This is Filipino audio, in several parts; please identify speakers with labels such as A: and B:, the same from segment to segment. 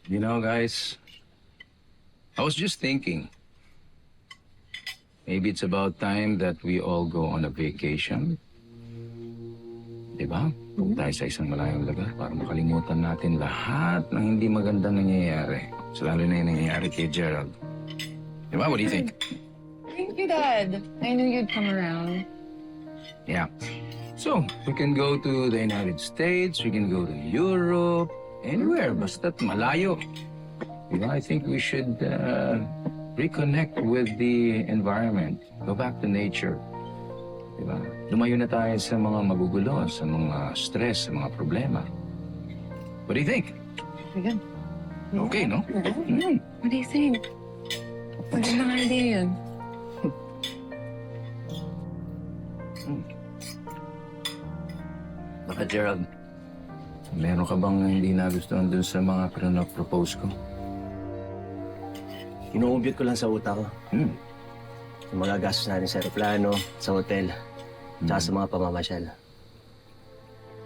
A: You know, guys, I was just thinking, maybe it's about time that we all go on a vacation. Diba? Punta tayo sa isang malayong lugar para makalimutan natin lahat ng hindi maganda nangyayari. So, lalo na yung nangyayari kay Gerald. Diba? What do you think?
B: Thank you, Dad. I knew you'd come around.
A: Yeah. So, we can go to the United States, we can go to Europe, anywhere, basta't malayo. Diba? I think we should reconnect with the environment, go back to nature. Diba? Lumayo na tayo sa mga magugulo, sa mga stress, sa mga problema. What do you think?
B: Good.
A: Okay, no? Mm.
B: What do you think? Magandang idea yun.
A: Baka, Gerald, meron ka bang hindi nagustuhan dun sa mga pinapropose ko?
C: Kinuumpit ko lang sa utak ko.
A: Hmm.
C: Yung mga gastos natin sa aeroplano, sa hotel, tsaka sa mga pamamasyal.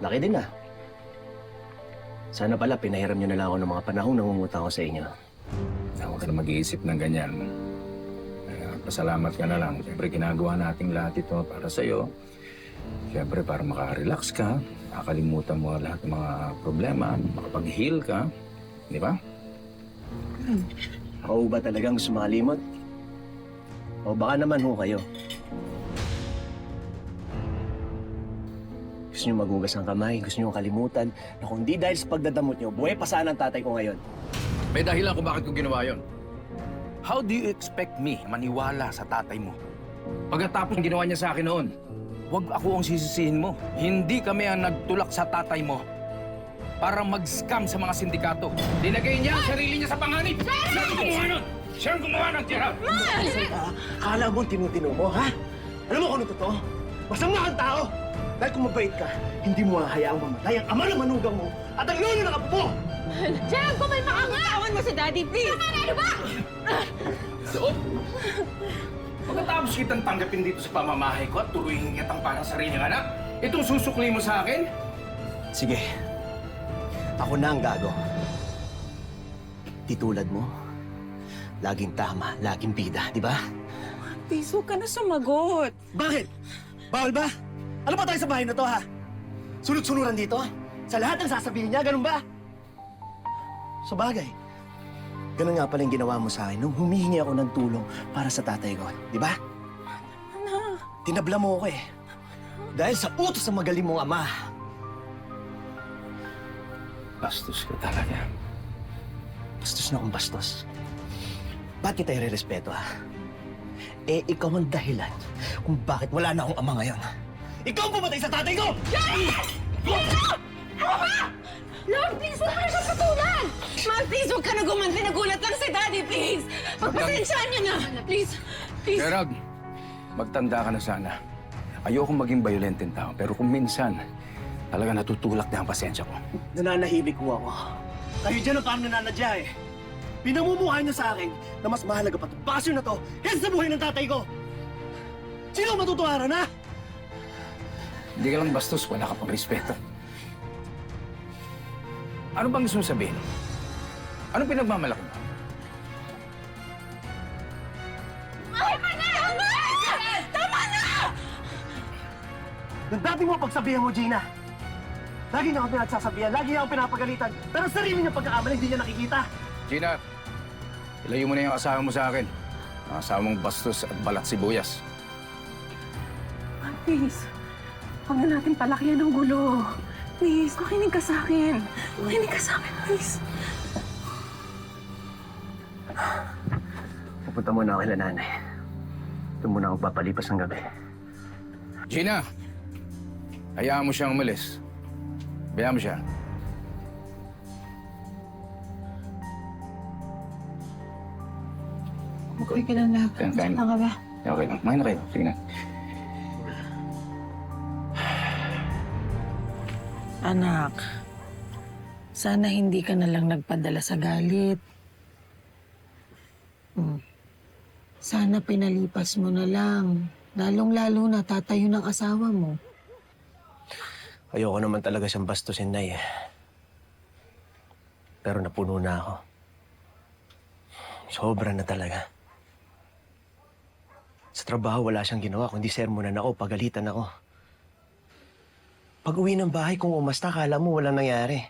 C: Laki din ah. Sana pala pinahiram nyo na lang ako ng mga panahong nangungutang ko sa inyo.
A: Huwag ka na mag-iisip ng ganyan. Pasalamat ka na lang. Siyempre, ginagawa natin lahat ito para sa'yo. Siyempre, para maka-relax ka, makakalimutan mo lahat ng mga problema, makapag-heal ka. Di ba?
C: Ako ba talagang gusto makalimot? O baka naman ho kayo. Gusto nyo magugas ng kamay, gusto nyo kalimutan na kung di dahil sa pagdadamot nyo, buhay pa sana ang tatay ko ngayon.
A: May dahilan kung bakit ko ginawa yon. How do you expect me maniwala sa tatay mo? Pagkatapos ng ginawa niya sa akin noon, wag ako ang sisisihin mo. Hindi kami ang nagtulak sa tatay mo para mag-scam sa mga sindikato. Dinagay niya ang sarili niya sa panganib. Siya ang gumawa nun! Siya ang gumawa ng Gerald!
C: Akala mo tinutino mo, ha? Alam mo kung ano totoo? Masama kang tao! Dahil kung mabait ka, hindi mo hahayaang mamatay ang ama ng manugang mo at ang lolo ng apo mo!
D: Gerald, kumalma ka nga! Tawan mo si Daddy, please! Tama na, ano ba?
A: So, pagkatapos kitang tanggapin dito sa pamamahay ko at turuin kitang parang sariling anak, itong susukli mo sa akin?
C: Sige, ako na ang gago. Di tulad mo, laging tama, laging bida, di ba?
D: Please, huwag ka na sumagot.
C: Bakit? Bawal ba? Ano ba tayo sa bahay na to, ha? Sunod-sunuran dito? Sa lahat ng sasabihin niya, ganun ba? Sa bagay, ganun nga pala yung ginawa mo sa akin nung humihingi ako ng tulong para sa tatay ko, di ba? Tinabla mo ako eh. Dahil sa utos ng magaling mong ama.
A: Bastos ka talaga.
C: Bastos na akong bastos. Ba't kita irerespeto, ha? Eh, ikaw ang dahilan kung bakit wala na akong ama ngayon. Ikaw ang pumatay sa tatay ko!
D: Lord, please, huwag ka na siya patulan! Ma, please, huwag ka na gumanti. Nagulat lang si Daddy, please! Pagpasensyaan niyo na! Please, please.
A: Gerald, magtanda ka na sana. Ayokong maging violenteng tao, pero kung minsan, talaga natutulak na ang pasensya ko.
C: Nananahimik ko ako. Kayo dyan ang parang nananadya eh. Pinamumuhay niyo sa akin na mas mahalaga pa itong pasyon na to kaysa sa buhay ng tatay ko. Sino ang matutuwaran, ha?
A: Hindi ka lang bastos, wala ka pang respeto. Ano bang gusto mong sabihin? Anong pinagmamalaki mo?
D: Tama na! Tama! Tama na!
C: Yung dati mo pagsabihan mo, Gina. Lagi niya akong pinagsasabihan, lagi niya akong pinapagalitan. Pero sarili niya pagkakamali, hindi niya nakikita.
A: Gina, ilayo mo na yung asawa mo sa akin. Ang asawa mong bastos at balat sibuyas.
D: Ma, please. Huwag na natin palakihan ng gulo. Please, makinig ka sa akin. Makinig ka sa akin, please.
C: Pupunta muna ako kila nanay. Doon muna ako papalipas ng gabi.
A: Gina, hayaan mo siyang umalis. Bayaan mo siya.
B: Okay ka lang, Love.
A: Kain.
B: Saan ka ba?
A: Okay lang. Kumain na kayo. Sige na.
E: Anak, sana hindi ka na lang nagpadala sa galit. Sana pinalipas mo na lang. Lalong-lalo na tatayo ng asawa mo.
C: Ayoko naman talaga siyang bastusin, Nay. Pero napuno na ako. Sobra na talaga. Sa trabaho, wala siyang ginawa, kundi sermonan ako, pagalitan ako. Pag uwi ng bahay, kung umasta, kala mo walang nangyari.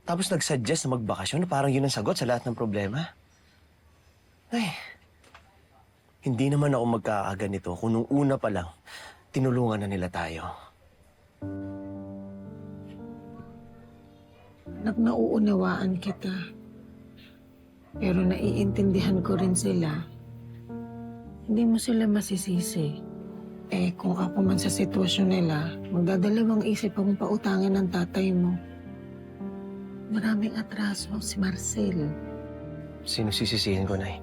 C: Tapos nag-suggest na magbakasyon na parang yun ang sagot sa lahat ng problema. Ay, hindi naman ako magkaaga nito kung nung una pa lang, tinulungan na nila tayo.
E: Anak, nauunawaan kita. Pero naiintindihan ko rin sila. Hindi mo sila masisisi. Kung ako man sa sitwasyon nila, magdadalawang isip akong pautangin ng tatay mo. Maraming atraso si Marcel.
C: Sino sisisihin ko, Nay?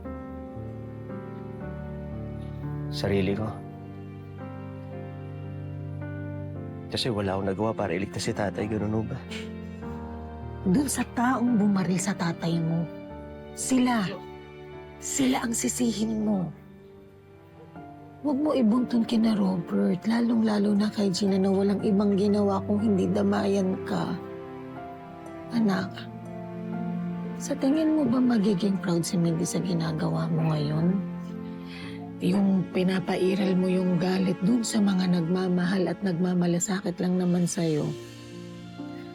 C: Sarili ko. Kasi wala akong nagawa para iligtas si tatay, ganun ba?
E: Doon sa taong bumaril sa tatay mo, sila ang sisihin mo. Huwag mo ibuntun kina Robert, lalong-lalo na kay Gina na walang ibang ginawa kung hindi damayan ka. Anak, sa tingin mo ba magiging proud si Mindy sa ginagawa mo ngayon? Yung pinapairal mo yung galit dun sa mga nagmamahal at nagmamalasakit lang naman sa'yo.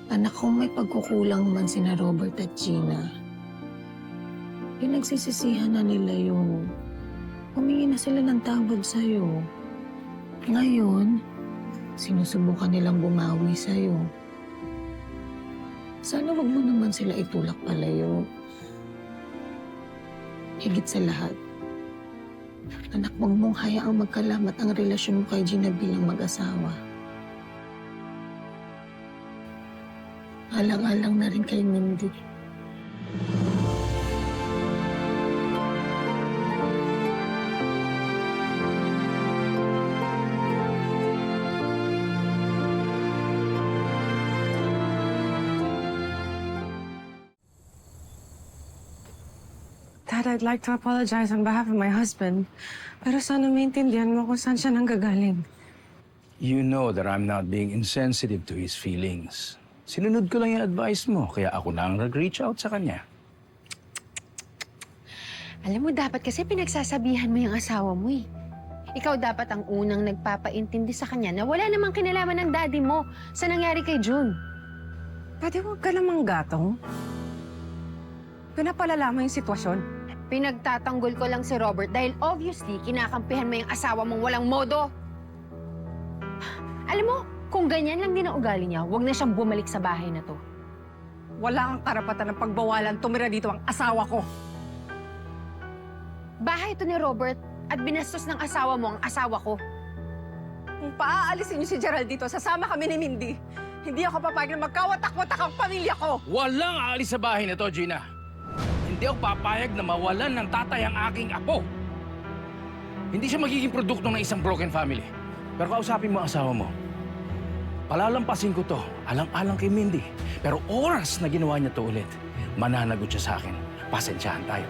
E: Anak, kung may pagkukulang man sina Robert at Gina, pinagsisisihan na nila yun. Humingi na sila ng tawad sa'yo. Ngayon, sinusubukan nilang bumawi sa'yo. Sana wag mo naman sila itulak palayo. Higit sa lahat, anak, wag mong hayaang magkalamat ang relasyon mo kay Gina bilang mag-asawa. Alang-alang na rin kay Mindy.
D: Dad, I'd like to apologize on behalf of my husband. Pero sana maintindihan mo kung saan siya nanggagaling.
A: You know that I'm not being insensitive to his feelings. Sinunod ko lang yung advice mo, kaya ako na ang nag-reach out sa kanya.
B: Alam mo, dapat kasi pinagsasabihan mo yung asawa mo eh. Ikaw dapat ang unang nagpapaintindi sa kanya na wala namang kinalaman ng daddy mo sa nangyari kay June.
D: Pwede huwag ka namang gatong. Pinapalala mo yung sitwasyon.
B: Pinagtatanggol ko lang si Robert dahil obviously kinakampihan mo yung asawa mong walang modo. Alam mo, kung ganyan lang din ang ugali niya, huwag na siyang bumalik sa bahay na to.
D: Wala kang karapatan ng pagbawalan tumira dito ang asawa ko.
B: Bahay ito ni Robert at binastos ng asawa mo ang asawa ko.
D: Kung paaalisin niyo si Gerald dito, sasama kami ni Mindy. Hindi ako papayag na magkawatak-watak ang pamilya ko.
A: Walang aalis sa bahay na to, Gina. Hindi ako papayag na mawalan ng tatay ang aking apo. Hindi siya magiging produkto ng isang broken family. Pero kausapin mo ang asawa mo. Palalampasin ko to, alang-alang kay Mindy. Pero oras na ginawa niya to ulit, mananagot siya sa akin. Pasensyahan tayo.